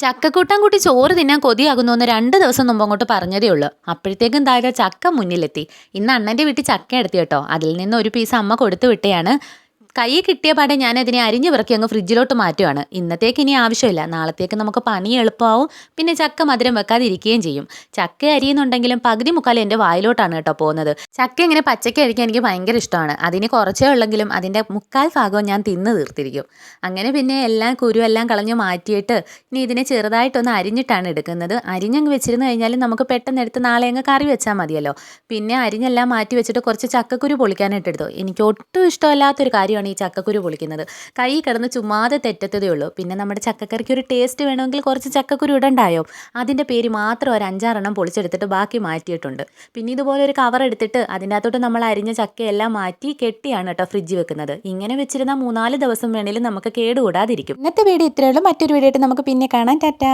ചക്കക്കൂട്ടാൻ കൂട്ടി ചോറ് തിന്നാൻ കൊതിയാകുന്നു 2 ദിവസം മുമ്പ് അങ്ങോട്ട് പറഞ്ഞതേ ഉള്ളൂ. അപ്പോഴത്തേക്കും എന്തായാലും ചക്ക മുന്നിലെത്തി. ഇന്ന് അണ്ണൻ്റെ വീട്ടിൽ ചക്ക എടുത്തി കേട്ടോ. അതിൽ നിന്ന് ഒരു പീസ് അമ്മ കൊടുത്തു വിട്ടയാണ്. കൈ കിട്ടിയ പാടെ ഞാൻ അതിനെ അരിഞ്ഞു പെറുക്കി അങ്ങ് ഫ്രിഡ്ജിലോട്ട് മാറ്റുവാണ്. ഇന്നത്തേക്ക് ഇനി ആവശ്യമില്ല, നാളത്തേക്ക് നമുക്ക് പണി എളുപ്പമാവും. പിന്നെ ചക്ക മധുരം വെക്കാതിരിക്കുകയും ചെയ്യും. ചക്ക അരിയുന്നുണ്ടെങ്കിലും പകുതി മുക്കാലും എൻ്റെ വായിലോട്ടാണ് കേട്ടോ പോകുന്നത്. ചക്ക ഇങ്ങനെ പച്ചയ്ക്ക് കഴിക്കാൻ എനിക്ക് ഭയങ്കര ഇഷ്ടമാണ്. അതിന് കുറച്ചേ ഉള്ളെങ്കിലും അതിൻ്റെ മുക്കാൽ ഭാഗവും ഞാൻ തിന്ന് തീർത്തിരിക്കും. അങ്ങനെ പിന്നെ എല്ലാം കുരുവെല്ലാം കളഞ്ഞ് മാറ്റിയിട്ട് ഇനി ഇതിനെ ചെറുതായിട്ടൊന്ന് അരിഞ്ഞിട്ടാണ് എടുക്കുന്നത്. അരിഞ്ഞങ്ങ് വെച്ചിരുന്ന് കഴിഞ്ഞാൽ നമുക്ക് പെട്ടെന്ന് എടുത്ത് നാളെ അങ്ങ് കറി വെച്ചാൽ മതിയല്ലോ. പിന്നെ അരിഞ്ഞെല്ലാം മാറ്റി വെച്ചിട്ട് കുറച്ച് ചക്കക്കുരു പൊളിക്കാനായിട്ട് എടുത്തു. എനിക്ക് ഒട്ടും ഇഷ്ടമല്ലാത്തൊരു കാര്യമാണ് ഈ ചക്കക്കുരു പൊളിക്കുന്നത്. കൈ കിടന്ന് ചുമ്മാതെ തെറ്റത്തതേ ഉള്ളൂ. പിന്നെ നമ്മുടെ ചക്കക്കറിക്ക് ഒരു ടേസ്റ്റ് വേണമെങ്കിൽ കുറച്ച് ചക്കക്കുരു ഇടണ്ടായോ. അതിൻ്റെ പേര് മാത്രം ഒരു 5-6 പൊളിച്ചെടുത്തിട്ട് ബാക്കി മാറ്റിയിട്ടുണ്ട്. പിന്നെ ഇതുപോലെ ഒരു കവർ എടുത്തിട്ട് അതിൻ്റെ അകത്തോട്ട് നമ്മൾ അരിഞ്ഞ ചക്കയെല്ലാം മാറ്റി കെട്ടിയാണ് കേട്ടോ ഫ്രിഡ്ജ് വെക്കുന്നത്. ഇങ്ങനെ വെച്ചിരുന്ന 3-4 ദിവസം വേണേലും നമുക്ക് കേടുകൂടാതിരിക്കും. ഇന്നത്തെ വീഡിയോ ഇത്രയേ ഉള്ളൂ. മറ്റൊരു വീഡിയോ ആയിട്ട് നമുക്ക് പിന്നെ കാണാം. ടാറ്റാ.